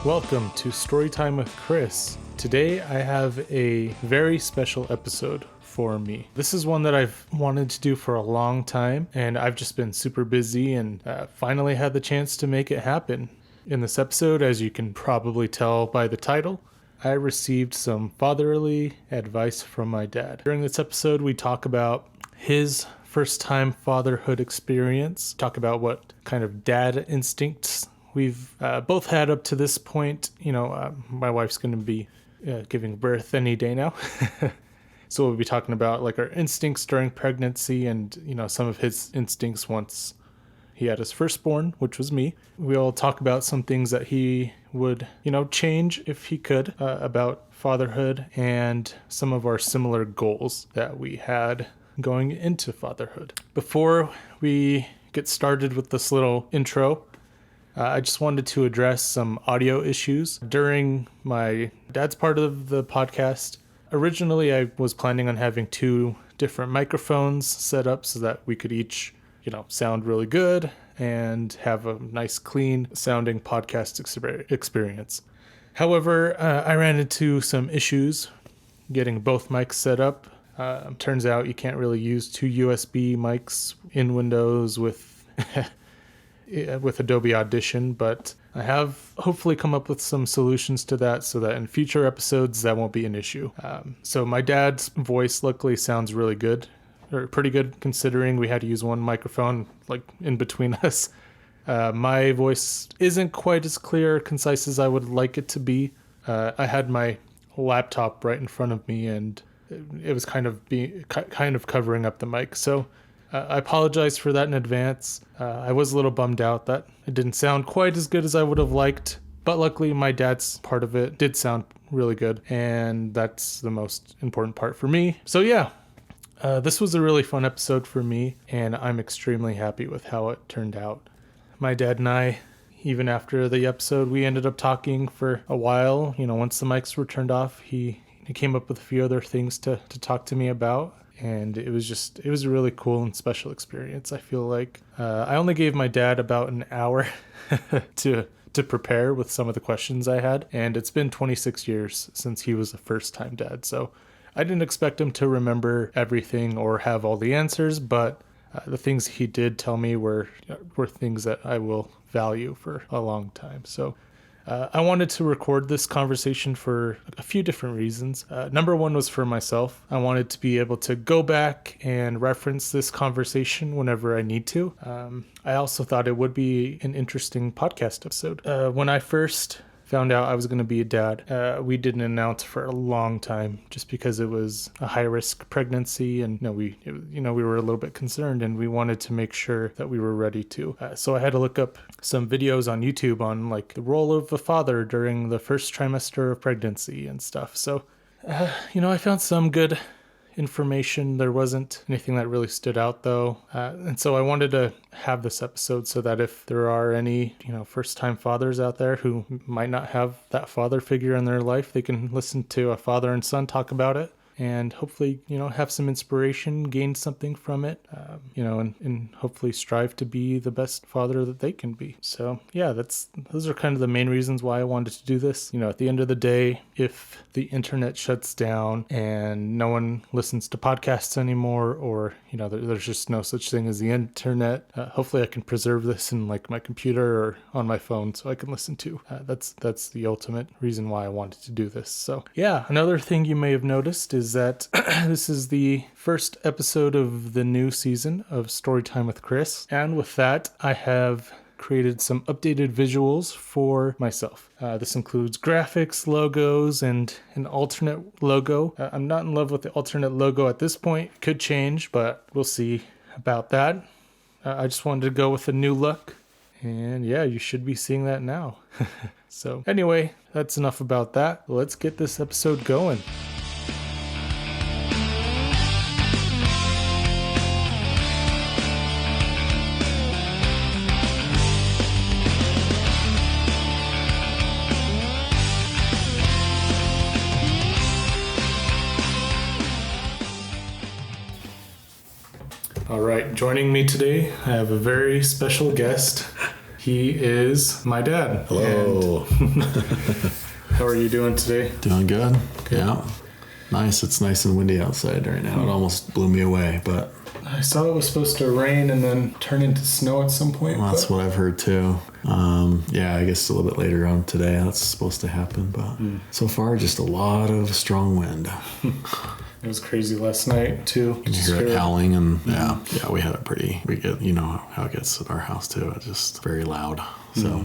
Welcome to Storytime with Chris. Today I have a very special episode for me. This is one that I've wanted to do for a long time, and I've just been super busy and finally had the chance to make it happen. In this episode, as you can probably tell by the title, I received some fatherly advice from my dad. During this episode, we talk about his first-time fatherhood experience, talk about what kind of dad instincts we've both had up to this point. My wife's going to be giving birth any day now. So we'll be talking about like our instincts during pregnancy and, some of his instincts once he had his firstborn, which was me. We'll talk about some things that he would, change if he could about fatherhood and some of our similar goals that we had going into fatherhood. Before we get started with this little intro, I just wanted to address some audio issues during my dad's part of the podcast. Originally, I was planning on having two different microphones set up so that we could each, sound really good and have a nice, clean sounding podcast experience. However, I ran into some issues getting both mics set up. Turns out you can't really use two USB mics in Windows with Adobe Audition, but I have hopefully come up with some solutions to that so that in future episodes that won't be an issue. So my dad's voice luckily sounds really good, or pretty good considering we had to use one microphone like in between us. My voice isn't quite as clear or concise as I would like it to be. I had my laptop right in front of me and it was kind of covering up the mic. So I apologize for that in advance. I was a little bummed out that it didn't sound quite as good as I would have liked, but luckily my dad's part of it did sound really good, and that's the most important part for me. So yeah, this was a really fun episode for me, and I'm extremely happy with how it turned out. My dad and I, even after the episode, we ended up talking for a while. Once the mics were turned off, he came up with a few other things to talk to me about. And it was a really cool and special experience. I feel like I only gave my dad about an hour to prepare with some of the questions I had. And it's been 26 years since he was a first-time dad. So I didn't expect him to remember everything or have all the answers. But the things he did tell me were things that I will value for a long time. So I wanted to record this conversation for a few different reasons. Number one was for myself. I wanted to be able to go back and reference this conversation whenever I need to. I also thought it would be an interesting podcast episode. When I first found out I was going to be a dad, we didn't announce for a long time just because it was a high-risk pregnancy, and we were a little bit concerned, and we wanted to make sure that we were ready to. So I had to look up some videos on YouTube on like the role of a father during the first trimester of pregnancy and stuff. So, I found some good information. There wasn't anything that really stood out though. And so I wanted to have this episode so that if there are any, first-time fathers out there who might not have that father figure in their life, they can listen to a father and son talk about it and hopefully, have some inspiration, gain something from it, and hopefully strive to be the best father that they can be. So yeah, those are kind of the main reasons why I wanted to do this. At the end of the day, if the internet shuts down and no one listens to podcasts anymore, or, there's just no such thing as the internet, hopefully I can preserve this in like my computer or on my phone so I can listen to. That's the ultimate reason why I wanted to do this. So yeah, another thing you may have noticed is that this is the first episode of the new season of Storytime with Chris. And with that, I have created some updated visuals for myself. This includes graphics, logos, and an alternate logo. I'm not in love with the alternate logo at this point. It could change, but we'll see about that. I just wanted to go with a new look. And yeah, you should be seeing that now. So anyway, that's enough about that. Let's get this episode going. All right, joining me today, I have a very special guest. He is my dad. Hello. And how are you doing today? Doing good. Good. Yeah. Nice. It's nice and windy outside right now. It almost blew me away, but I saw it was supposed to rain and then turn into snow at some point. that's what I've heard too. Yeah, I guess a little bit later on today that's supposed to happen, but so far just a lot of strong wind. It was crazy last night too. You hear it howling, and yeah, we had it we get, how it gets at our house too. It's just very loud. So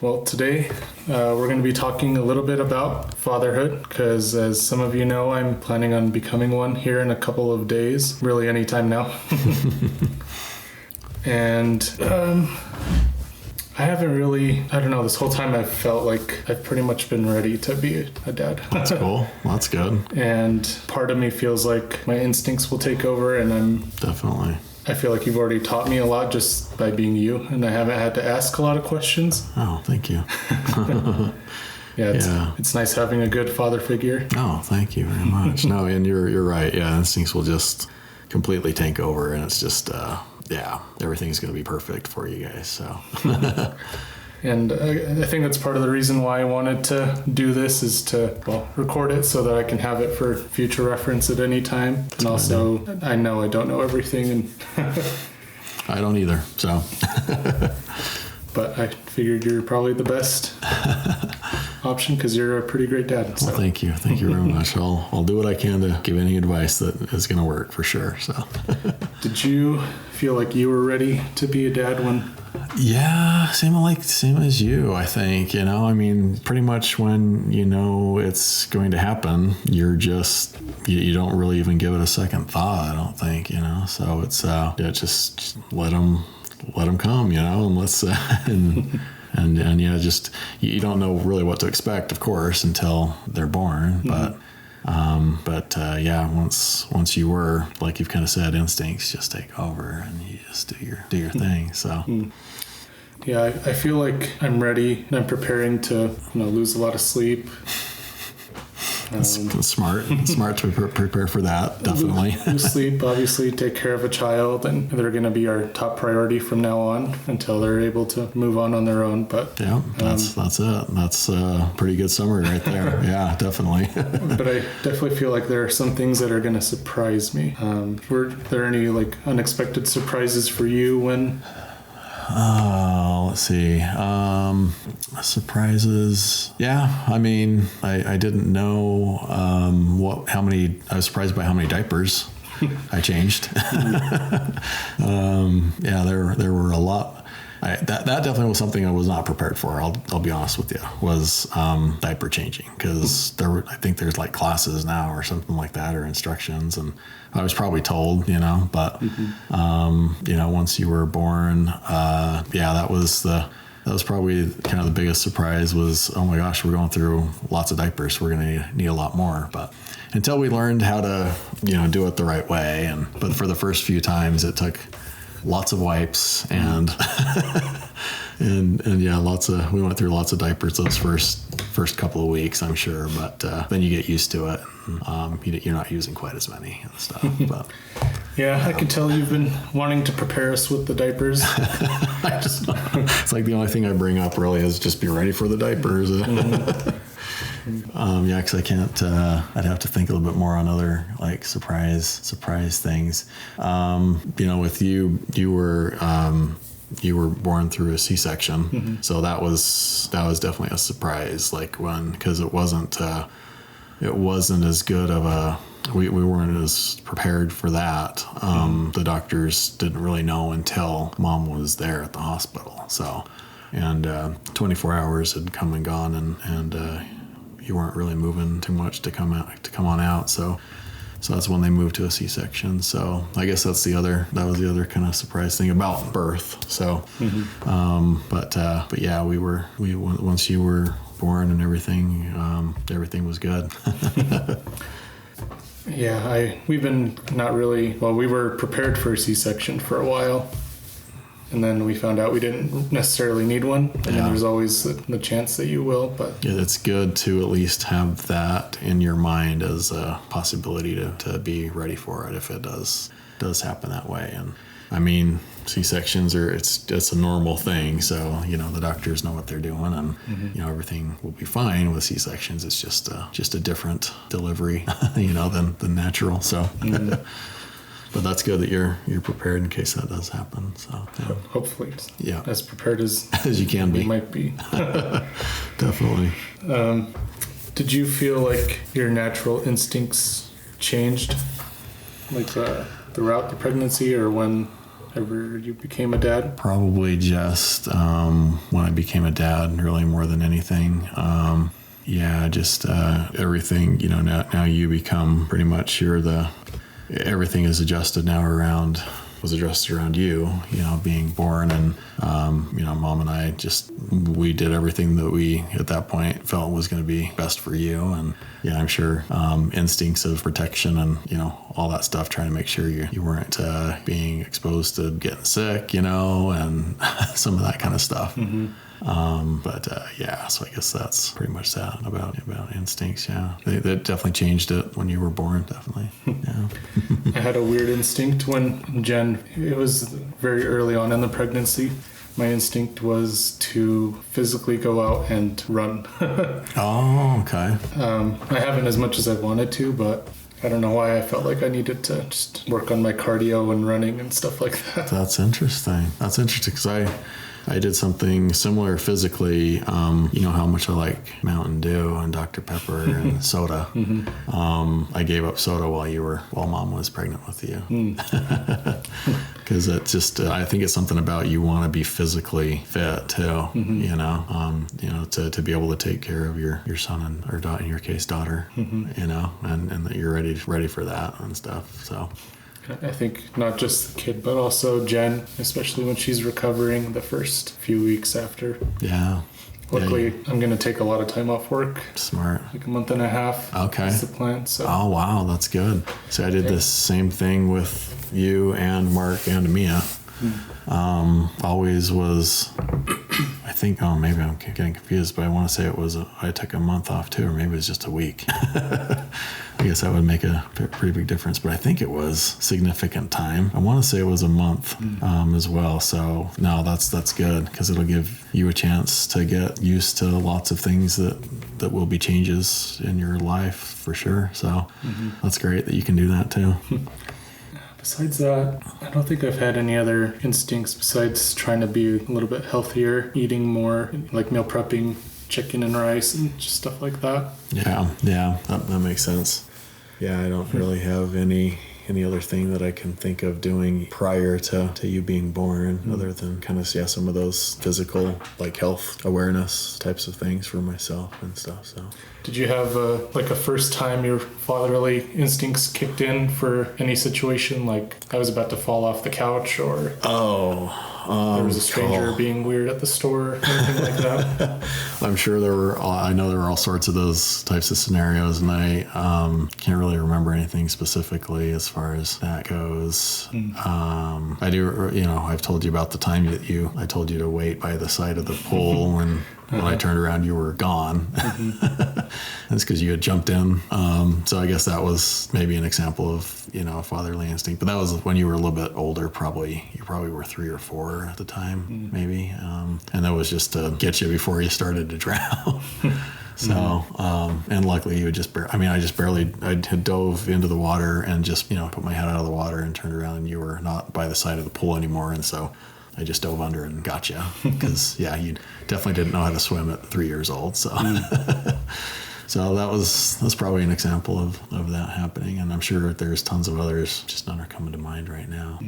Well, today we're going to be talking a little bit about fatherhood because, as some of you know, I'm planning on becoming one here in a couple of days, really anytime now. And I haven't really, I don't know, this whole time I've felt like I've pretty much been ready to be a dad. that's cool. That's good. And part of me feels like my instincts will take over, and Definitely. I feel like you've already taught me a lot just by being you, and I haven't had to ask a lot of questions. Oh, thank you. It's nice having a good father figure. Oh, thank you very much. No, and you're right. Yeah, instincts will just completely take over, and it's just everything's going to be perfect for you guys. So. And I think that's part of the reason why I wanted to do this is to, record it so that I can have it for future reference at any time. And also, I know I don't know everything, and I don't either. So. But I figured you're probably the best option because you're a pretty great dad. So. Well, thank you. Thank you very much. I'll do what I can to give any advice that is going to work for sure. So. Did you feel like you were ready to be a dad when? Yeah, same as you, I think. I mean, pretty much when you know it's going to happen, you're just you don't really even give it a second thought. I don't think. So it's just let them come. And let's and just you don't know really what to expect, of course, until they're born. But once you were, like you've kind of said, instincts just take over and you just do your thing. So. Yeah, I feel like I'm ready and I'm preparing to lose a lot of sleep. It's smart to prepare for that, definitely. Lose sleep, obviously, take care of a child, and they're going to be our top priority from now on until they're able to move on their own. But yeah, that's it. That's a pretty good summary right there. Yeah, definitely. But I definitely feel like there are some things that are going to surprise me. Were there any unexpected surprises for you when? Let's see. Surprises. Yeah, I mean, I didn't know I was surprised by how many diapers I changed. There were a lot. That definitely was something I was not prepared for. I'll be honest with you. Was diaper changing, because I think there's classes now or something like that, or instructions, and I was probably told, but once you were born, that was probably kind of the biggest surprise. Was, oh my gosh, we're going through lots of diapers. We're going to need a lot more, but until we learned how to do it the right way, but for the first few times it took lots of wipes and we went through lots of diapers those first couple of weeks, I'm sure, but then you get used to it. You're not using quite as many and stuff. But yeah, I can tell you've been wanting to prepare us with the diapers. It's like the only thing I bring up really is just be ready for the diapers. Because I can't. I'd have to think a little bit more on other surprise things. With you were born through a C-section, so that was definitely a surprise. Because it wasn't as good of a. We weren't as prepared for that. The doctors didn't really know until Mom was there at the hospital. So, and 24 hours had come and gone, and you weren't really moving too much to come on out. So that's when they moved to a C-section. So I guess that was the other kind of surprise thing about birth. So, but yeah, once you were born and everything was good. Yeah, we've been we were prepared for a C-section for a while. And then we found out we didn't necessarily need one. And then there's always the chance that you will. But yeah, it's good to at least have that in your mind as a possibility to be ready for it if it does happen that way. And I mean, C-sections are, it's a normal thing. So, the doctors know what they're doing, and, everything will be fine with C-sections. It's just a different delivery, than natural. So, but that's good that you're prepared in case that does happen. So, hopefully, yeah, as prepared as you can be. Might be. Definitely. Did you feel like your natural instincts changed, like throughout the pregnancy, or whenever you became a dad? Probably just when I became a dad, really more than anything. Just everything. Now you become pretty much everything is adjusted now was adjusted around you, being born, and Mom and I we did everything that we at that point felt was going to be best for you, and I'm sure instincts of protection and all that stuff, trying to make sure you weren't being exposed to getting sick, and some of that kind of stuff. So I guess that's pretty much that about instincts. Yeah, that definitely changed it when you were born. Definitely. Yeah. I had a weird instinct when Jen. It was very early on in the pregnancy. My instinct was to physically go out and run. Oh, okay. I haven't as much as I wanted to, but I don't know why I felt like I needed to just work on my cardio and running and stuff like that. That's interesting. Because I did something similar physically. You know how much I like Mountain Dew and Dr. Pepper and soda. I gave up soda while Mom was pregnant with you. Because it's just, I think it's something about you want to be physically fit too. To be able to take care of your son or in your case daughter. And that you're ready for that and stuff. So. I think not just the kid, but also Jen, especially when she's recovering the first few weeks after. Yeah. Luckily, I'm going to take a lot of time off work. Smart. Like a month and a half. Okay. That's the plan. So. Oh, wow. That's good. So I did the same thing with you and Mark and Mia. Always was, I think, maybe I'm getting confused, but I want to say I took a month off too, or maybe it was just a week. I guess that would make a pretty big difference, but I think it was significant time. I want to say it was a month as well. So no, that's good, because it'll give you a chance to get used to lots of things that will be changes in your life for sure. So that's great that you can do that too. Besides that, I don't think I've had any other instincts besides trying to be a little bit healthier, eating more, like meal prepping, chicken and rice and just stuff like that. Yeah, that makes sense. Yeah, I don't really have any other thing that I can think of doing prior to you being born, other than kind of some of those physical, like health awareness types of things for myself and stuff. So, did you have a first time your fatherly instincts kicked in for any situation, like I was about to fall off the couch, or there was a stranger being weird at the store, anything like that? I'm sure I know there were all sorts of those types of scenarios, and I can't really remember anything specifically as far as that goes. I do, I've told you about the time that I told you to wait by the side of the pool, and when I turned around, you were gone. That's because you had jumped in. So I guess that was maybe an example of, a fatherly instinct. But that was when you were a little bit older, probably. You probably were 3 or 4 at the time, maybe. And that was just to get you before you started to drown. So, and luckily you had I had dove into the water and just, put my head out of the water and turned around, and you were not by the side of the pool anymore. And so I just dove under and got you, because you definitely didn't know how to swim at 3 years old. So, so that's probably an example of that happening. And I'm sure there's tons of others, just none are coming to mind right now.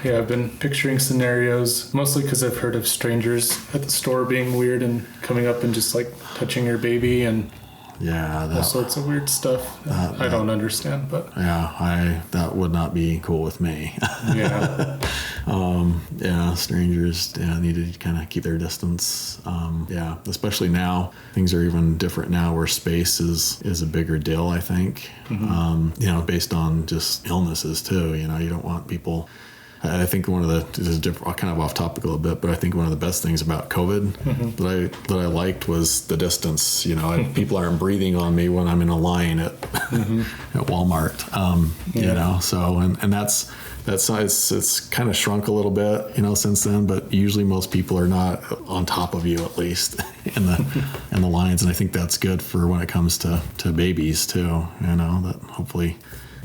Yeah, I've been picturing scenarios, mostly because I've heard of strangers at the store being weird and coming up and just like touching your baby and all sorts of weird stuff. I don't understand, but that would not be cool with me. Yeah. Strangers need to kind of keep their distance. Especially now, things are even different now, where space is a bigger deal, I think. Based on just illnesses too. You don't want people. I think one of the kind of off topic a little bit, but I think one of the best things about COVID that I liked was the distance. People aren't breathing on me when I'm in a line at Walmart. So and That's not, it's kind of shrunk a little bit, since then, but usually most people are not on top of you, at least in the lines. And I think that's good for when it comes to babies too, that hopefully,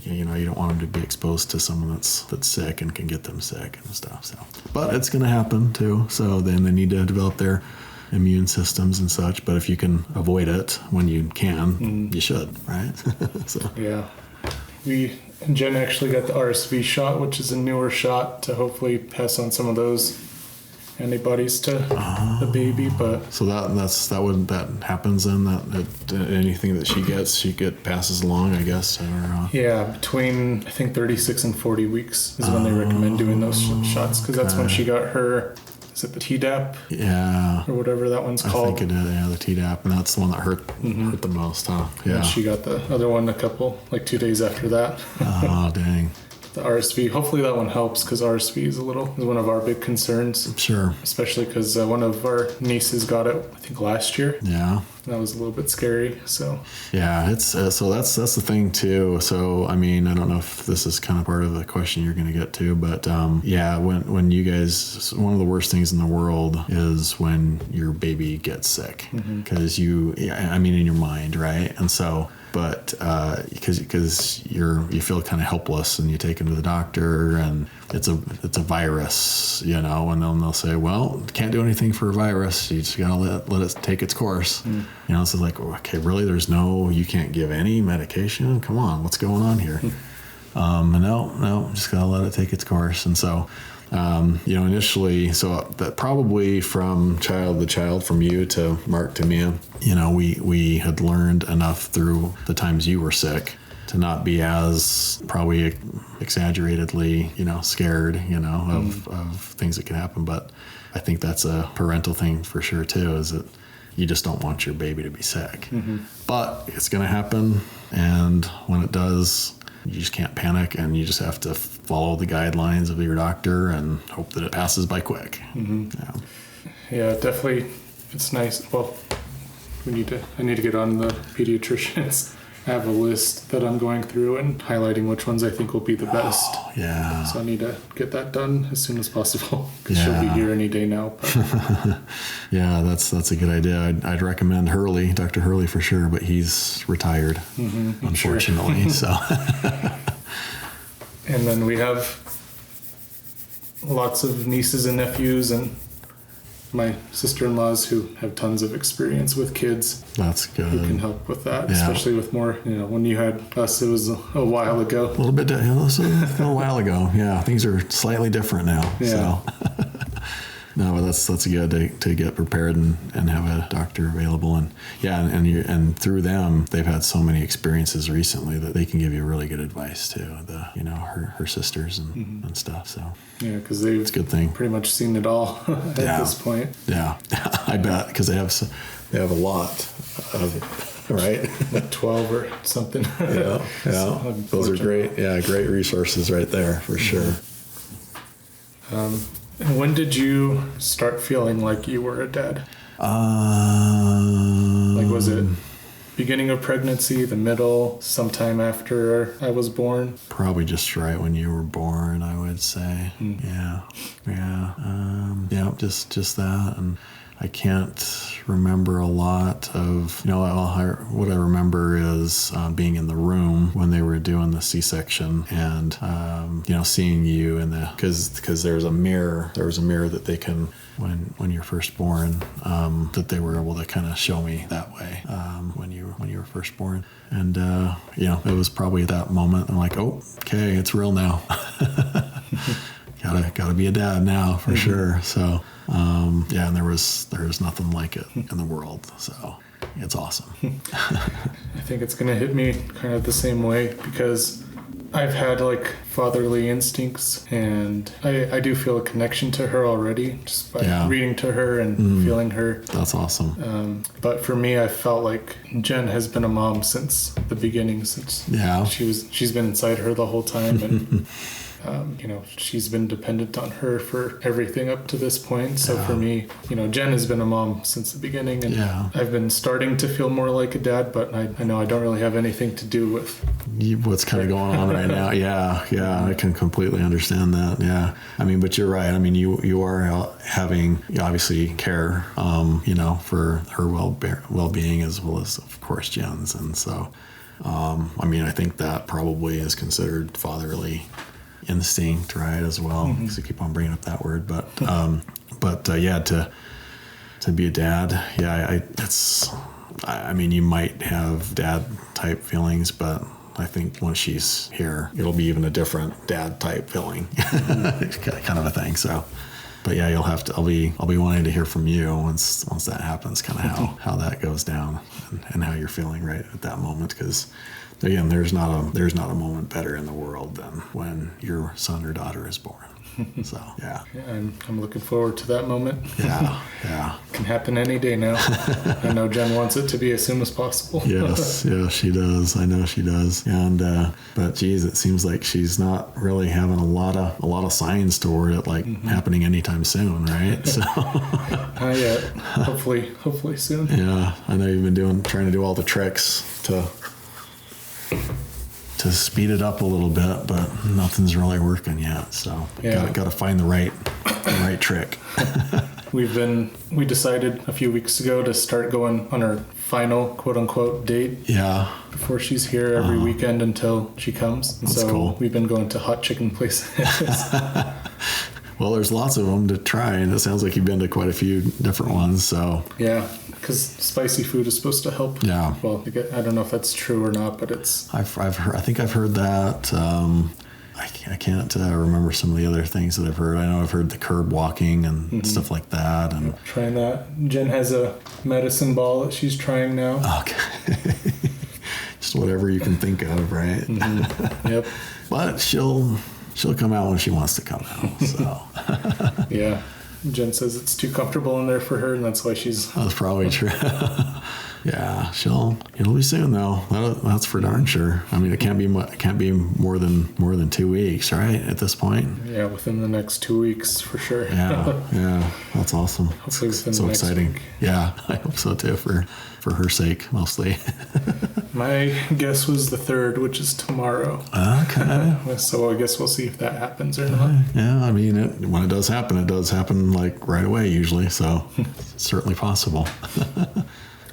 you don't want them to be exposed to someone that's sick and can get them sick and stuff. So, but it's going to happen too. So then they need to develop their immune systems and such. But if you can avoid it when you can, you should, right? So yeah, Jen actually got the RSV shot, which is a newer shot to hopefully pass on some of those antibodies to the baby. But so that happens then, that anything that she passes along, I guess. Yeah, between I think 36 and 40 weeks is when they recommend doing those shots, because that's when she got her. Is it the Tdap? Yeah. Or whatever that one's called. I think it is, the Tdap, and that's the one that hurt the most, huh? Yeah. And she got the other one 2 days after that. Oh, dang. The RSV. Hopefully that one helps, because RSV is one of our big concerns. Sure. Especially because one of our nieces got it, I think, last year. Yeah. That was a little bit scary. So. Yeah, it's so that's the thing too. So I mean, I don't know if this is kind of part of the question you're going to get to, but yeah, when you guys, one of the worst things in the world is when your baby gets sick, because in your mind, right? And so. But because you feel kind of helpless, and you take them to the doctor, and it's a virus, and then they'll say, well, can't do anything for a virus. You just gotta let it take its course. So it's like, okay, really, you can't give any medication. Come on, what's going on here? No, just gotta let it take its course. And so. Initially, so that probably from child to child, from you to Mark to Mia, we had learned enough through the times you were sick to not be as probably exaggeratedly, scared, of things that could happen. But I think that's a parental thing for sure too, is that you just don't want your baby to be sick. But it's going to happen. And when it does, you just can't panic, and you just have to follow the guidelines of your doctor and hope that it passes by quick. Yeah, definitely. It's nice. Well, I need to get on the pediatricians. I have a list that I'm going through and highlighting which ones I think will be the best. Oh, yeah. So I need to get that done as soon as possible, because she'll be here any day now. But. Yeah, that's a good idea. I'd recommend Hurley, Dr. Hurley for sure, but he's retired, unfortunately. So. And then we have lots of nieces and nephews, and my sister-in-laws who have tons of experience with kids. That's good. Who can help with that, especially with more, when you had us, it was a while ago. A little bit, it was a while ago. Yeah, things are slightly different now. Yeah. So. No, but that's good to get prepared and have a doctor available, and through them they've had so many experiences recently that they can give you really good advice too. Her sisters and stuff. So yeah, because they've it's a good thing. Pretty much seen it all at this point. Yeah, I bet, because they have a lot of, right? Like 12 or something. Yeah. So, those are great. Yeah, great resources right there for sure. And when did you start feeling like you were a dad? Like, was it beginning of pregnancy, the middle, sometime after I was born? Probably just right when you were born, I would say. Yeah. Just that. And I can't remember a lot of, what I remember is being in the room when they were doing the C-section, and, seeing you in because there's a mirror that they can, when you're first born, that they were able to kind of show me that way, when you were first born. And, it was probably that moment I'm like, oh, okay, it's real now. Gotta be a dad now for sure. So, and there's nothing like it in the world. So it's awesome. I think it's going to hit me kind of the same way, because I've had fatherly instincts, and I do feel a connection to her already just by reading to her and feeling her. That's awesome. But for me, I felt like Jen has been a mom since the beginning, since she's been inside her the whole time. And She's been dependent on her for everything up to this point. So for me, Jen has been a mom since the beginning, and I've been starting to feel more like a dad, but I know I don't really have anything to do with what's kind of going on right now. Yeah, I can completely understand that. Yeah, I mean, but you're right. I mean, you are having obviously care, for her well-being as well as, of course, Jen's, and so. I mean, I think that probably is considered fatherly instinct, right, as well. Because I keep on bringing up that word, but to be a dad, I mean, you might have dad type feelings, but I think once she's here, it'll be even a different dad type feeling, kind of a thing. So. But yeah, I'll be wanting to hear from you once that happens, kind of how that goes down and how you're feeling right at that moment. Because again, there's not a moment better in the world than when your son or daughter is born. So yeah, I'm looking forward to that moment. Yeah. Can happen any day now. I know Jen wants it to be as soon as possible. Yes, she does. I know she does. And but geez, it seems like she's not really having a lot of signs toward it happening anytime soon, right? So not yet. Hopefully soon. Yeah, I know you've been trying to do all the tricks to speed it up a little bit, but nothing's really working yet. So got to find the right trick. We decided a few weeks ago to start going on our final quote unquote date. Yeah. Before she's here every weekend until she comes. And that's cool. We've been going to hot chicken places. Well, there's lots of them to try, and it sounds like you've been to quite a few different ones. So yeah, because spicy food is supposed to help. Yeah. Well, I don't know if that's true or not, but it's. I've heard. I think I've heard that. I can't remember some of the other things that I've heard. I know I've heard the curb walking and stuff like that. And trying that. Jen has a medicine ball that she's trying now. Okay. Just whatever you can think of, right? Yep. But she'll come out when she wants to come out. So. Yeah. Jen says it's too comfortable in there for her, and that's why she's. That's probably true. Yeah, it'll be soon though. That's for darn sure. I mean, it can't be more than 2 weeks, right? At this point. Yeah, within the next 2 weeks for sure. Yeah, that's awesome. Hopefully within so the next exciting. week. Yeah, I hope so too. For her sake, mostly. My guess was the 3rd, which is tomorrow. Okay. So I guess we'll see if that happens or not. Yeah, I mean, when it does happen like right away usually. So it's certainly possible.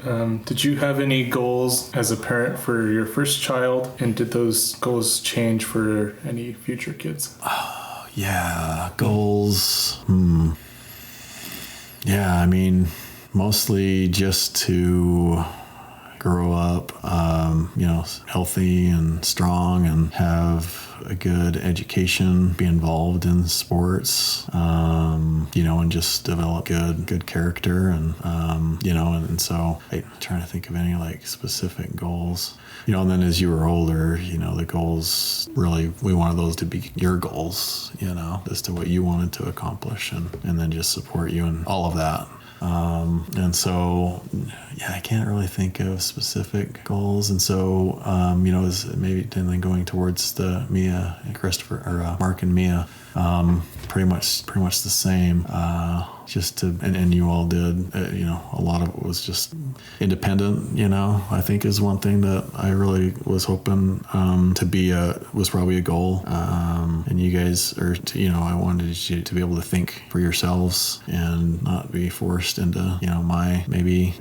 Did you have any goals as a parent for your first child, and did those goals change for any future kids? Yeah, goals. Yeah, I mean, mostly just to grow up, healthy and strong and have a good education, be involved in sports, and just develop good character. And, and so I'm trying to think of any specific goals, and then as you were older, the goals really, we wanted those to be your goals, as to what you wanted to accomplish and then just support you in all of that. And so, I can't really think of specific goals. And so, is maybe then going towards the Mia and Christopher or Mark and Mia, pretty much the same. Just to, and you all did, a lot of it was just independent, I think is one thing that I really was hoping, to be was probably a goal. And you guys are, I wanted you to be able to think for yourselves and not be forced into, my maybe,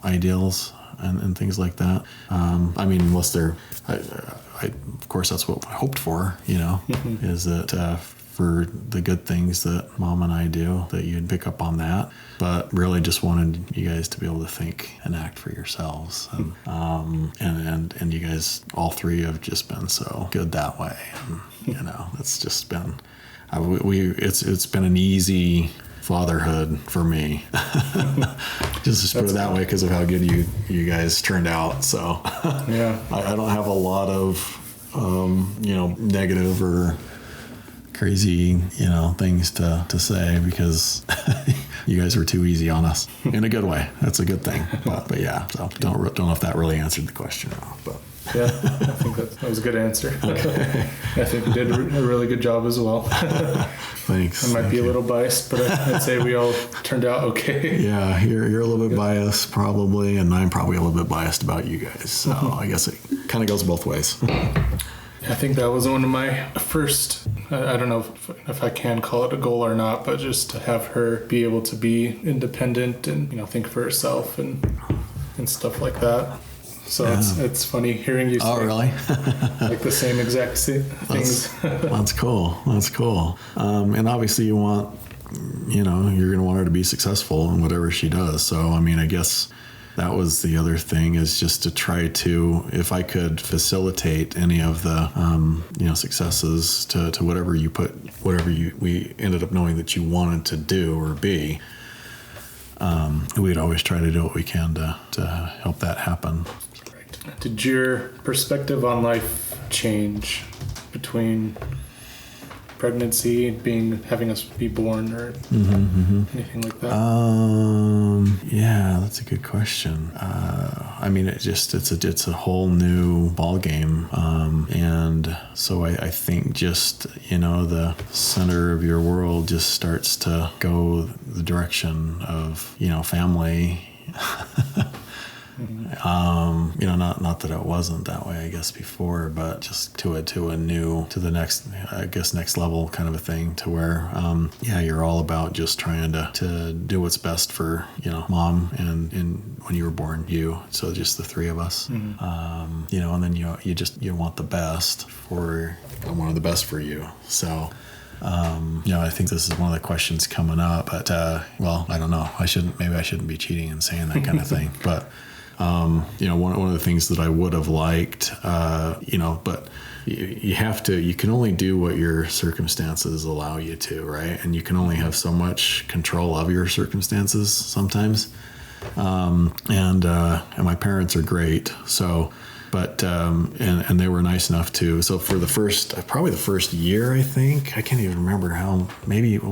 ideals and things like that. I mean, unless they're, I of course that's what I hoped for, is that, for the good things that Mom and I do, that you'd pick up on that, but really just wanted you guys to be able to think and act for yourselves, and you guys, all three, have just been so good that way, and it's just been, it's been an easy fatherhood for me, just to put it that way, because of how good you guys turned out. So yeah, I don't have a lot of negative or crazy, things to say, because you guys were too easy on us in a good way. That's a good thing. But yeah, so don't know if that really answered the question or not, but. Yeah, I think that was a good answer. Okay. I think we did a really good job as well. Thanks. I might be a little biased, but I'd say we all turned out okay. Yeah, you're a little bit biased probably, and I'm probably a little bit biased about you guys. So I guess it kind of goes both ways. I think that was one of my first, I don't know if I can call it a goal or not, but just to have her be able to be independent and, think for herself and stuff like that. So it's funny hearing you say really? like the same exact things. That's cool. That's cool. And obviously you want, you're going to want her to be successful in whatever she does. So, I guess that was the other thing, is just to try to, if I could facilitate any of the, successes to whatever we ended up knowing that you wanted to do or be. We'd always try to do what we can to help that happen. Did your perspective on life change between pregnancy, having us be born, or anything like that? Yeah, that's a good question. It's a whole new ball game, and so I think just the center of your world just starts to go the direction of family. Not that it wasn't that way, I guess, before, but just to the next level kind of a thing, to where, you're all about just trying to do what's best for, mom and when you were born, so just the three of us, and then you want the best for, I wanted the best for you. So, I think this is one of the questions coming up, but, I don't know. Maybe I shouldn't be cheating and saying that kind of thing, but, one of the things that I would have liked, but you can only do what your circumstances allow you to, right? And you can only have so much control of your circumstances sometimes. And my parents are great. So, but, and they were nice enough to, so for probably the first year, I think, I can't even remember how, maybe it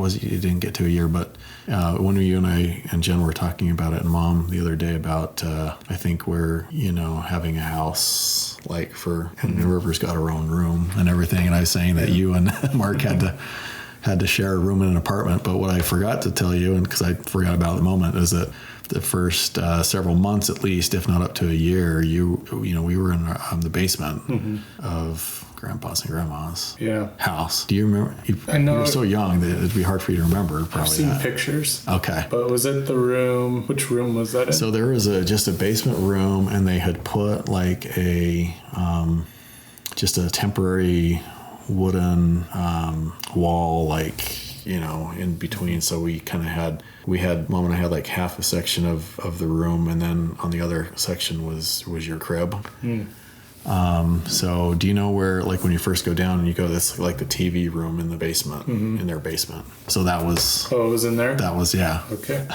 didn't get to a year, but, when you and I and Jen were talking about it and Mom the other day about, I think we're, having a house, and River's got her own room and everything. And I was saying that you and Mark had to share a room in an apartment. But what I forgot to tell you, and because I forgot about the moment, is that the first several months, at least, if not up to a year, we were in the basement of Grandpa's and Grandma's house. Do you remember? I know. You were so young that it'd be hard for you to remember. Probably. I've seen pictures. Okay. But was it the room? Which room was that in? So there was just a basement room, and they had put like just a temporary wooden wall, in between. So Mom and I had like half a section of the room, and then on the other section was your crib. So do you know where, when you first go down and you go, that's like the TV room in the basement, in their basement. So that was... Oh, it was in there? That was, yeah. Okay.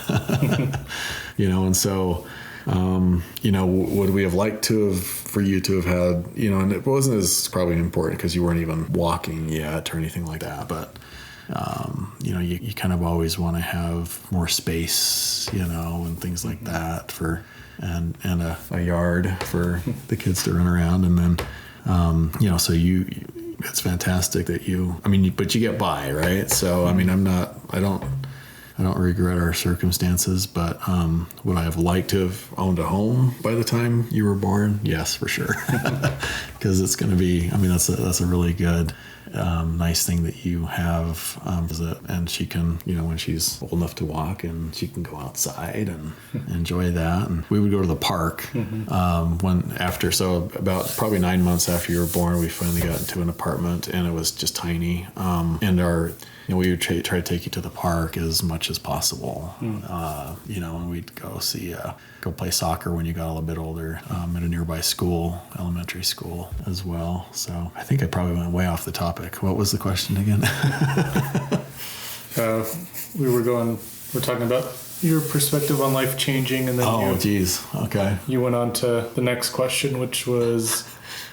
And so, would we have liked for you to have had, and it wasn't as probably important because you weren't even walking yet or anything like that, but... you kind of always want to have more space, and things like that and a yard for the kids to run around. And then, so it's fantastic that but you get by, right? So, I don't regret our circumstances, but would I have liked to have owned a home by the time you were born? Yes, for sure. Because it's going to be, that's a really good, nice thing that you have, and she can, when she's old enough to walk, and she can go outside and enjoy that. And we would go to the park so about probably 9 months after you were born, we finally got into an apartment, and it was just tiny. And we would try to take you to the park as much as possible, and we'd go play soccer when you got a little bit older at a nearby school, elementary school as well. So I think I probably went way off the topic. What was the question again? We're talking about your perspective on life changing, and then okay. You went on to the next question, which was...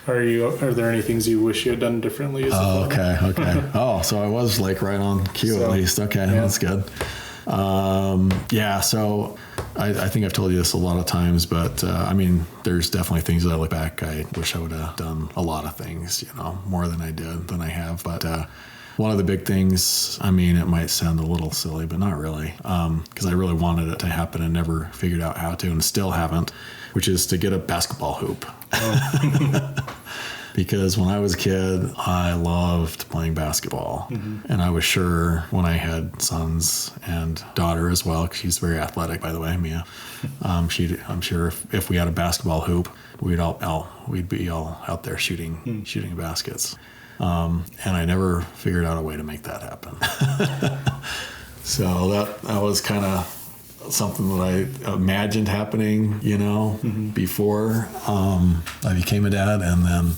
Are there any things you wish you had done differently as a father? Okay. Oh, so I was right on cue at least. Okay, that's good. So I think I've told you this a lot of times, but I mean, there's definitely things that I look back, I wish I would have done a lot of things, more than I have. But one of the big things, I mean, it might sound a little silly, but not really, because I really wanted it to happen and never figured out how to, and still haven't, which is to get a basketball hoop. Oh. Because when I was a kid, I loved playing basketball. Mm-hmm. And I was sure when I had sons and daughter as well, because she's very athletic, by the way, Mia, I'm sure if we had a basketball hoop, we'd be all out there shooting baskets. And I never figured out a way to make that happen. So that was kind of something that I imagined happening, before I became a dad, and then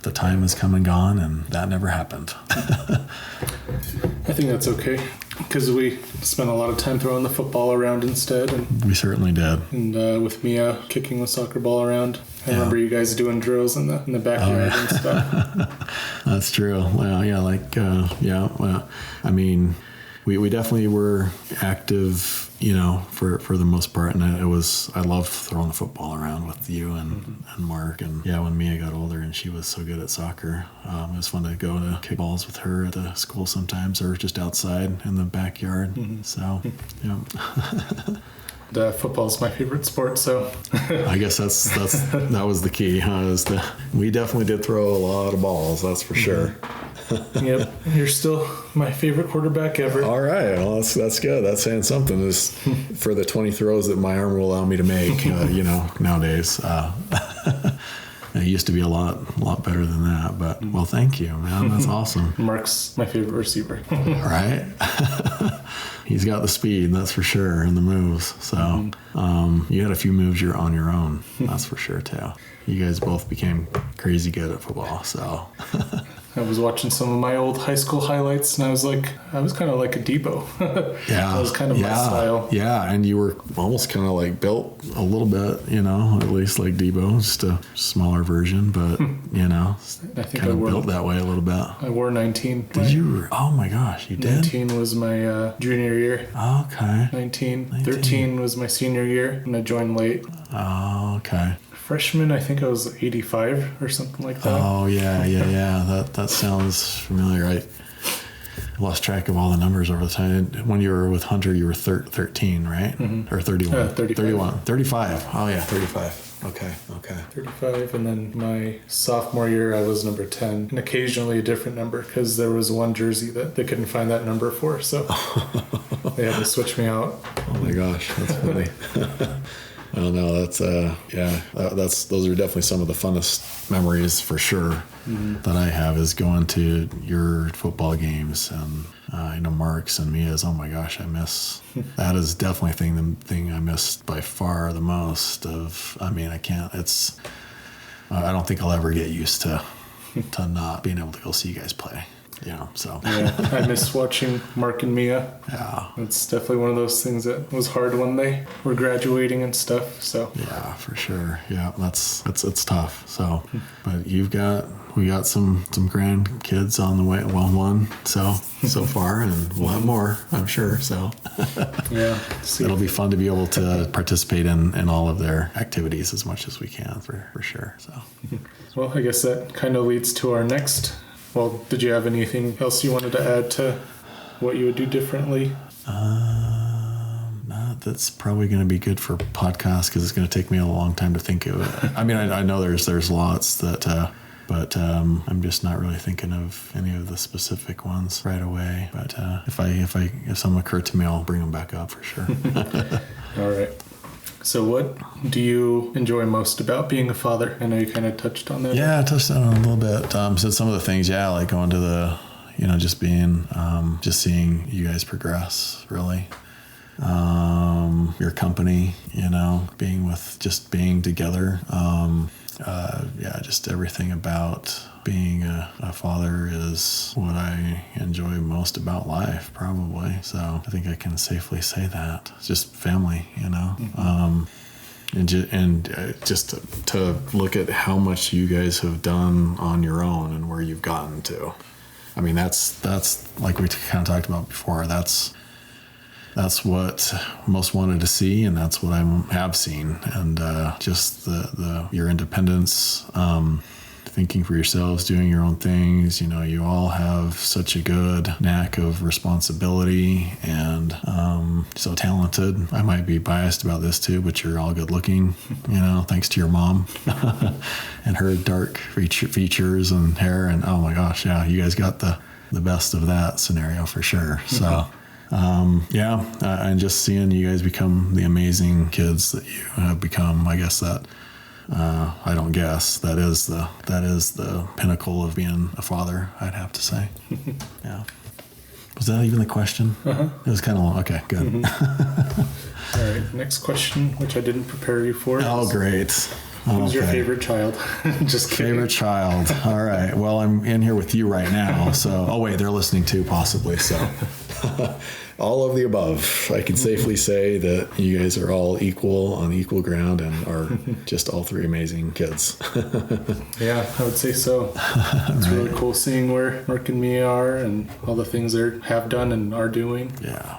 the time has come and gone, and that never happened. I think that's okay, because we spent a lot of time throwing the football around instead. And we certainly did. And with Mia kicking the soccer ball around. I remember you guys doing drills in the backyard and stuff. That's true. Well, yeah, well, I mean, we definitely were active, for the most part, and I loved throwing the football around with you and Mark, and when Mia got older and she was so good at soccer, it was fun to go to kick balls with her at the school sometimes, or just outside in the backyard. Mm-hmm. So, The football's my favorite sport, so I guess that was the key, huh? We definitely did throw a lot of balls, that's for sure. Yep, you're still my favorite quarterback ever. All right, well that's good. That's saying something. Is for the 20 throws that my arm will allow me to make. Nowadays, it used to be a lot better than that. But well, thank you, man. That's awesome. Mark's my favorite receiver. Right. He's got the speed, that's for sure, and the moves. So you had a few moves you're on your own, that's for sure too. You guys both became crazy good at football. So I was watching some of my old high school highlights, and I was kind of like a Debo. Yeah, that was kind of my style. Yeah, and you were almost kind of like built a little bit, at least like Debo, just a smaller version, but I think kind of built that way a little bit. I wore 19. Did you? Oh my gosh, you did. 19 was my junior year. Okay. 19. 13 was my senior year, and I joined late. Oh, okay. Freshman, I think I was 85 or something like that. Oh, yeah. That sounds familiar. I lost track of all the numbers over the time. When you were with Hunter, you were 13, right? Mm-hmm. Or 31? 35. 35. Oh, yeah, 35. Okay. 35, and then my sophomore year, I was number 10, and occasionally a different number, because there was one jersey that they couldn't find that number for, so they had to switch me out. Oh, my gosh, that's funny. I don't know. That's those are definitely some of the funnest memories for sure that I have, is going to your football games, and Mark's and Mia's. Oh my gosh, I miss that. Is definitely the thing I missed by far the most. I can't. I don't think I'll ever get used to not being able to go see you guys play. So I miss watching Mark and Mia. Yeah, it's definitely one of those things that was hard when they were graduating and stuff. So yeah, for sure. Yeah, it's tough. So, but we got some grandkids on the way. Well, one so far, and we'll have more, I'm sure. So yeah, it'll be fun to be able to participate in all of their activities as much as we can, for sure. So, well, I guess that kind of leads to our next. Well, did you have anything else you wanted to add to what you would do differently? No, that's probably going to be good for podcasts, because it's going to take me a long time to think of it. I mean, I know there's lots that, but I'm just not really thinking of any of the specific ones right away. But if some occur to me, I'll bring them back up for sure. All right. So what do you enjoy most about being a father? I know you kind of touched on that. Yeah, I touched on it a little bit. Said some of the things, like going to the, just being, just seeing you guys progress, really. Your company, being together. Just everything about being a father is what I enjoy most about life, probably. So I think I can safely say that. It's just family, Mm-hmm. Just to look at how much you guys have done on your own and where you've gotten to. I mean, that's like we kind of talked about before. That's that's what most wanted to see, and that's what I have seen. And just your independence, thinking for yourselves, doing your own things. You all have such a good knack of responsibility and so talented. I might be biased about this too, but you're all good looking, thanks to your mom and her dark features and hair. And oh my gosh, yeah, you guys got the best of that scenario for sure. So and just seeing you guys become the amazing kids that you have become, I guess that I don't guess that is the pinnacle of being a father, I'd have to say. Yeah. Was that even the question? Uh-huh. It was kind of long. Okay, good. Mm-hmm. All right. Next question, which I didn't prepare you for. Oh, great. Who's your favorite child? Just kidding. Favorite child. All right. Well, I'm in here with you right now. So, oh wait, they're listening too, possibly. So, all of the above. I can safely say that you guys are all equal on equal ground and are just all three amazing kids. Yeah, I would say so. It's right. Really cool seeing where Mark and Mia are and all the things they have done and are doing. Yeah,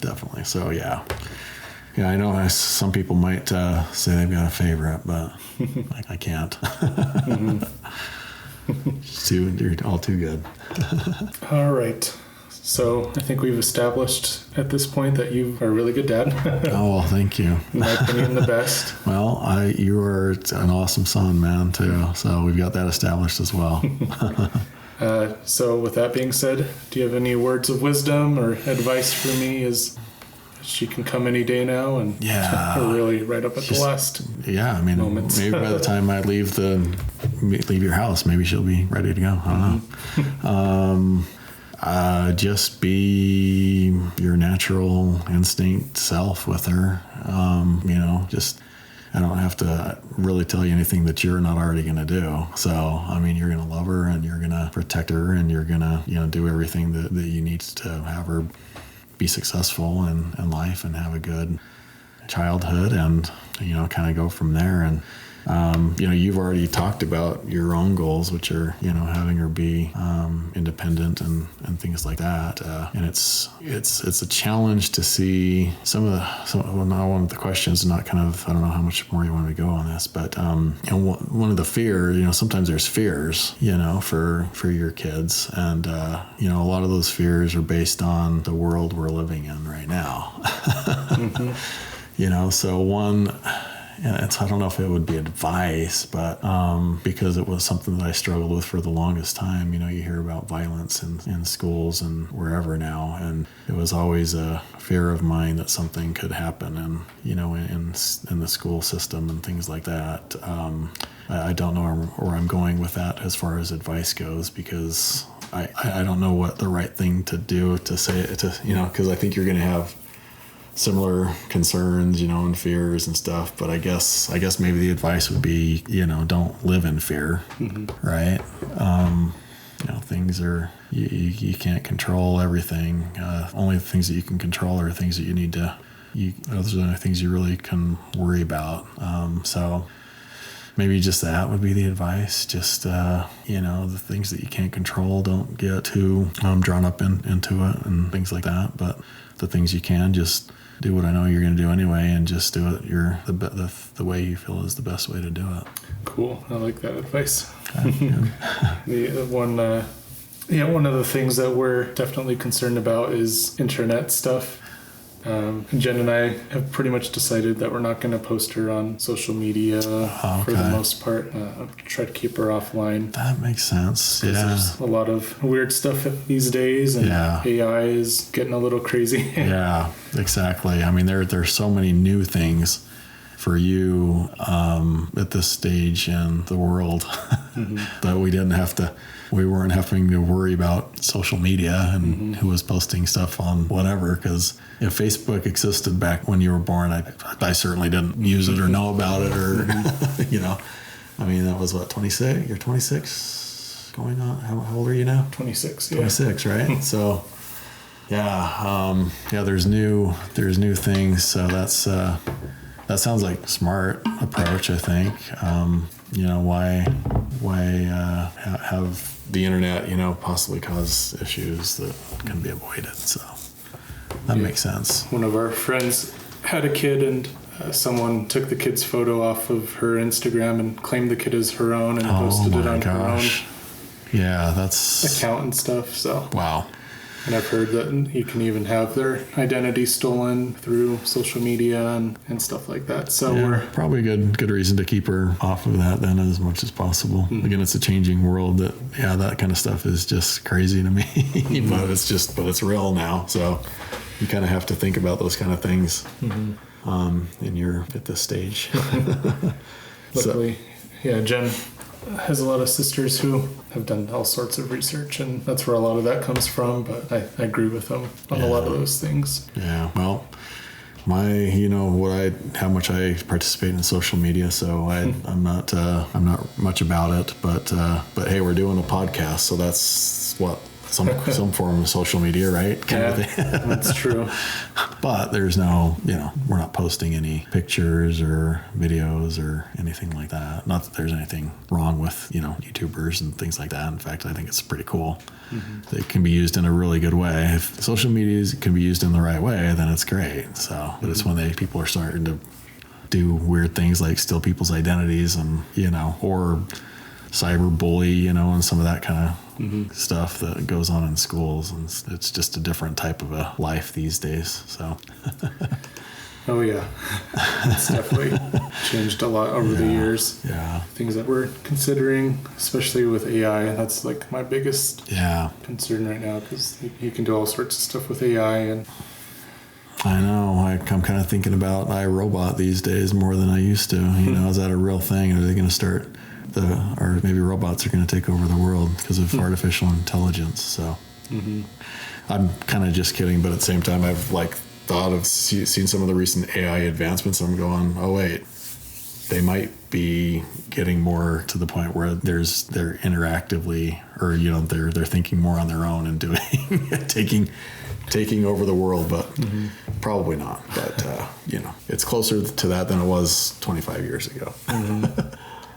definitely. So, yeah. Yeah, I know some people might say they've got a favorite, but I can't. You're all too good. All right. So I think we've established at this point that you are a really good dad. Oh, well, thank you. In my opinion, the best. Well, you are an awesome son, man, too. So we've got that established as well. So with that being said, do you have any words of wisdom or advice for me as she can come any day now and we're really right up at the last moments. Maybe by the time I leave your house, maybe she'll be ready to go. I don't know. Just be your natural instinct self with her. I don't have to really tell you anything that you're not already going to do. So, you're going to love her and you're going to protect her and you're going to, do everything that you need to have her be successful in life and have a good childhood and, kind of go from there. And, you've already talked about your own goals, which are, having her be independent and things like that. And it's a challenge to see one of the questions, not kind of, I don't know how much more you want to go on this, but, one of the fear, sometimes there's fears, for your kids. And, a lot of those fears are based on the world we're living in right now. Mm-hmm. So one, and I don't know if it would be advice, but because it was something that I struggled with for the longest time. You hear about violence in schools and wherever now, and it was always a fear of mine that something could happen, and in the school system and things like that. I don't know where I'm going with that as far as advice goes, because I don't know what the right thing to do to say it to, because I think you're going to have similar concerns, and fears and stuff. But I guess maybe the advice would be, don't live in fear, mm-hmm. right? Things are, you can't control everything. Only the things that you can control are things that you need to, those are the things you really can worry about. So maybe just that would be the advice. Just, the things that you can't control, don't get too drawn up into it and things like that. But the things you can, just do what I know you're going to do anyway, and just do it the way you feel is the best way to do it. Cool. I like that advice. One of the things that we're definitely concerned about is internet stuff. Jen and I have pretty much decided that we're not going to post her on social media for the most part. Try to keep her offline. That makes sense. Yeah. There's a lot of weird stuff these days, and AI is getting a little crazy. Yeah, exactly. There's so many new things for you at this stage in the world mm-hmm. that we weren't having to worry about social media and mm-hmm. who was posting stuff on whatever, because if Facebook existed back when you were born, I certainly didn't use it or know about it, or mm-hmm. That was what, 26? You're 26 going on? How old are you now? 26. 26, right? So there's new things. So that sounds like a smart approach, I think. Why have the internet, possibly cause issues that can be avoided. So, That makes sense. One of our friends had a kid, and someone took the kid's photo off of her Instagram and claimed the kid as her own and posted it on her own Yeah, that's account and stuff. So wow. And I've heard that you can even have their identity stolen through social media and stuff like that. So Yeah, we're probably a good reason to keep her off of that then as much as possible. Again, it's a changing world that kind of stuff is just crazy to me. but it's real now. So you kind of have to think about those kind of things and you're at this stage. luckily, Jen has a lot of sisters who have done all sorts of research, and that's where a lot of that comes from. But I agree with them on a lot of those things. Yeah, well, how much I participate in social media, so I'm not much about it, but hey, we're doing a podcast, so that's what some form of social media, right? That's true. But there's no, we're not posting any pictures or videos or anything like that. Not that there's anything wrong with, YouTubers and things like that. In fact, I think it's pretty cool. It can be used in a really good way. If social media can be used in the right way, then it's great. So, but it's when people are starting to do weird things like steal people's identities and, or cyberbully, and some of that kind of stuff that goes on in schools, and it's just a different type of a life these days. So oh yeah, it's definitely changed a lot over the years. Yeah, things that we're considering, especially with AI, that's like my biggest concern right now, because you can do all sorts of stuff with AI. And I know, I'm kind of thinking about iRobot these days more than I used to. Is that a real thing? Are they going to start or maybe robots are going to take over the world because of artificial intelligence? So I'm kind of just kidding, but at the same time, I've thought of seen some of the recent AI advancements. I'm going, oh wait, they might be getting more to the point where they're interactively, or they're thinking more on their own and doing taking over the world, but probably not. But it's closer to that than it was 25 years ago.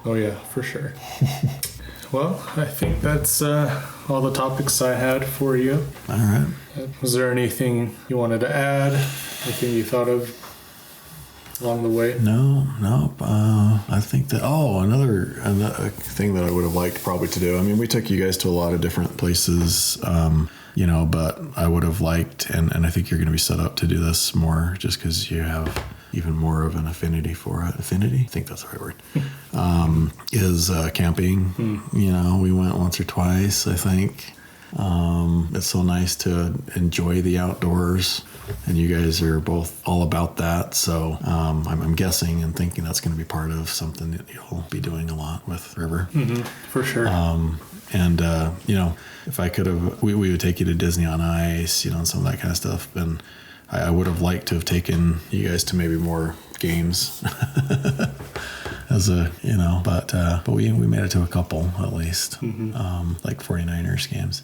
Oh yeah, for sure. Well, I think that's all the topics I had for you. All right. Was there anything you wanted to add? Anything you thought of along the way? No. I think that, another thing that I would have liked probably to do. I mean, we took you guys to a lot of different places, but I would have liked, and I think you're going to be set up to do this more just because you have even more of an affinity for it. Affinity? I think that's the right word. Is camping. We went once or twice, I think. It's so nice to enjoy the outdoors, and you guys are both all about that. So I'm guessing and thinking that's going to be part of something that you'll be doing a lot with River. For sure. And if I could have, we would take you to Disney on Ice, and some of that kind of stuff. And I would have liked to have taken you guys to maybe more games but we made it to a couple at least, like 49ers games.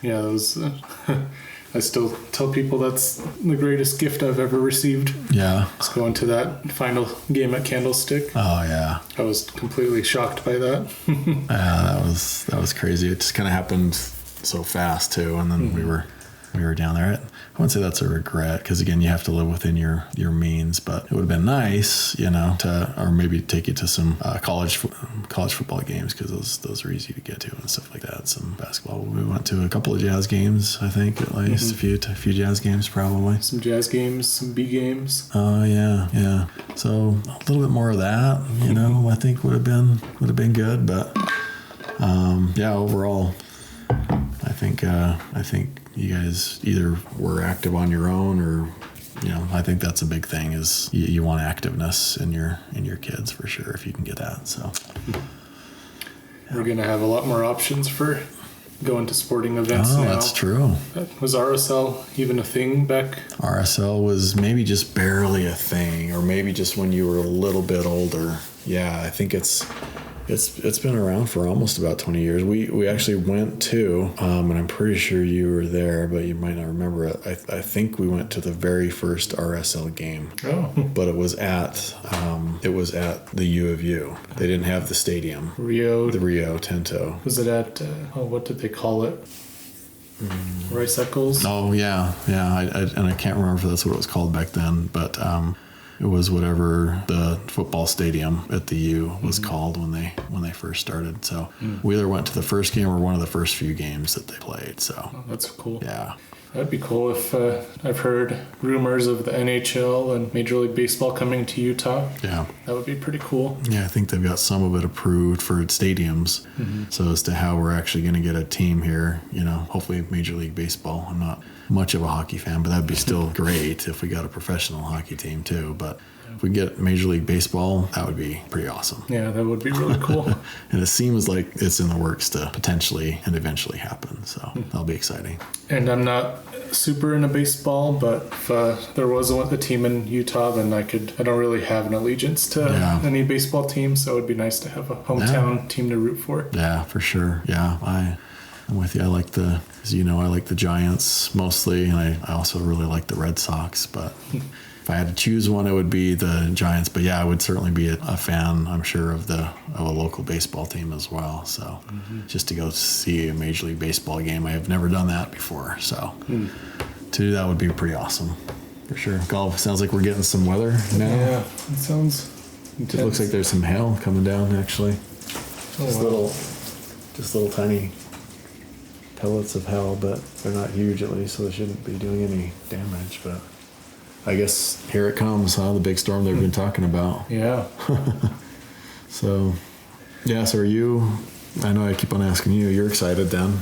Yeah, those, I still tell people that's the greatest gift I've ever received. Yeah. Just going to that final game at Candlestick. Oh yeah. I was completely shocked by that. Yeah, that was crazy. It just kind of happened so fast too, and then we were down there. I wouldn't say that's a regret, because again, you have to live within your means, but it would have been nice, or maybe take you to some college football games, because those are easy to get to and stuff like that. Some basketball. We went to a couple of jazz games, I think, at least a few jazz games probably. Some jazz games, some B games. Oh yeah. So a little bit more of that, I think would have been good, but overall, I think you guys either were active on your own, or I think that's a big thing, is you want activeness in your kids for sure, if you can get that. So we're gonna have a lot more options for going to sporting events now. That's true. Was RSL even a thing back? RSL was maybe just barely a thing, or maybe just when you were a little bit older. Yeah, I think it's been around for almost about 20 years. We actually went to, and I'm pretty sure you were there, but you might not remember it. I think we went to the very first RSL game. Oh. But it was at the U of U. They didn't have the stadium. The Rio Tinto. Was it at, what did they call it? Rice Eccles. Oh yeah. And I can't remember if that's what it was called back then, but it was whatever the football stadium at the U was called when they first started. So we either went to the first game or one of the first few games that they played. So That's cool. yeah. That'd be cool if I've heard rumors of the NHL and Major League Baseball coming to Utah. Yeah. That would be pretty cool. Yeah, I think they've got some of it approved for stadiums. So as to how we're actually going to get a team here, hopefully Major League Baseball. I'm not much of a hockey fan, but that'd be still great if we got a professional hockey team too. But if we get Major League Baseball, that would be pretty awesome. Yeah, that would be really cool. And it seems like it's in the works to potentially and eventually happen. So that'll be exciting. And I'm not super into baseball, but if there was a team in Utah, then I don't really have an allegiance to any baseball team, so it would be nice to have a hometown team to root for. Yeah, for sure. Yeah, I'm with you. I like the Giants mostly, and I also really like the Red Sox, but if I had to choose one, it would be the Giants. But yeah, I would certainly be a fan, I'm sure, of a local baseball team as well. So just to go see a Major League Baseball game, I have never done that before. So to do that would be pretty awesome, for sure. Golf, sounds like we're getting some weather now. Yeah, it sounds intense. It looks like there's some hail coming down, actually. Oh, Just little tiny pellets of hail, but they're not huge at least, so they shouldn't be doing any damage. But I guess here it comes, the big storm they've been talking about. Yeah. So are you, I know I keep on asking you, you're excited then?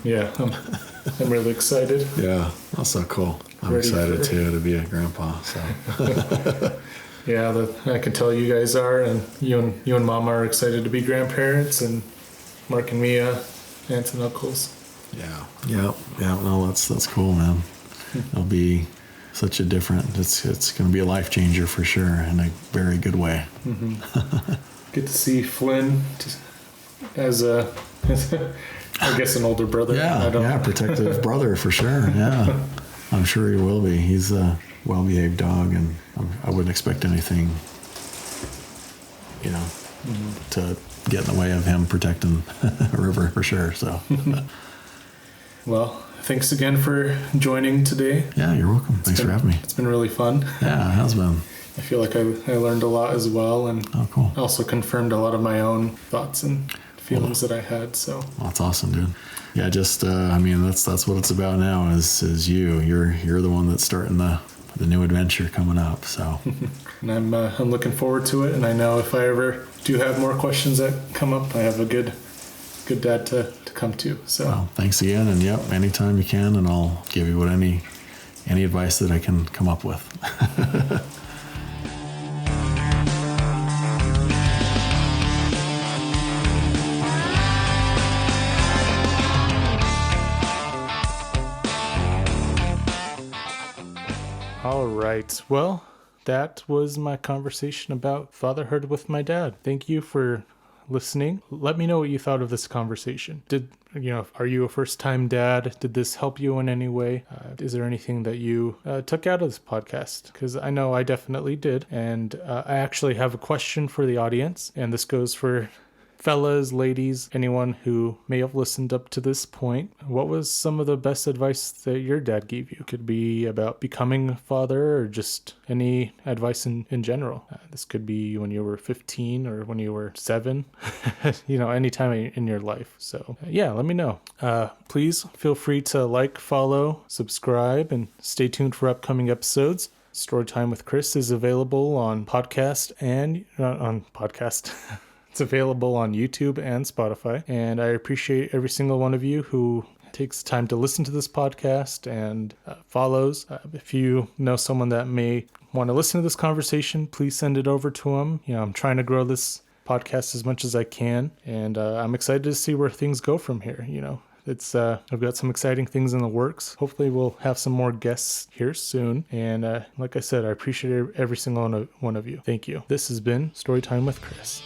Yeah, I'm really excited. Yeah, that's so cool. I'm Ready excited too to be a grandpa. So yeah, I can tell you guys are, and you and Mom are excited to be grandparents, and Mark and Mia, aunts and uncles. Yeah. No, that's cool, man. It'll be such a different. It's going to be a life changer for sure, in a very good way. Get to see Flynn as I guess an older brother. Protective brother for sure. Yeah, I'm sure he will be. He's a well-behaved dog, and I wouldn't expect anything, to get in the way of him protecting River for sure. So. Well, thanks again for joining today. Yeah, you're welcome. Thanks for having me. It's been really fun. Yeah, it has been. I feel like I learned a lot as well, and cool. Also confirmed a lot of my own thoughts and feelings that I had. So that's awesome, dude. Yeah, just that's what it's about now. Is you? You're the one that's starting the new adventure coming up. So, and I'm looking forward to it. And I know if I ever do have more questions that come up, I have a good dad to come to. So well, thanks again, and anytime you can, and I'll give you any advice that I can come up with. All right. Well, that was my conversation about fatherhood with my dad. Thank you for listening. Let me know what you thought of this conversation. Are you a first-time dad? Did this help you in any way? Is there anything that you took out of this podcast? Because I know I definitely did. And I actually have a question for the audience, and this goes for fellas, ladies, anyone who may have listened up to this point. What was some of the best advice that your dad gave you? Could be about becoming a father, or just any advice in general. This could be when you were 15 or when you were 7, any time in your life. So let me know. Please feel free to follow, subscribe, and stay tuned for upcoming episodes. Storytime with Chris is available on podcast and on podcast. It's available on YouTube and Spotify, and I appreciate every single one of you who takes time to listen to this podcast and follows. If you know someone that may want to listen to this conversation, please send it over to them. I'm trying to grow this podcast as much as I can, and I'm excited to see where things go from here. I've got some exciting things in the works. Hopefully we'll have some more guests here soon. And like I said, I appreciate every single one of you. Thank you. This has been Storytime with Chris.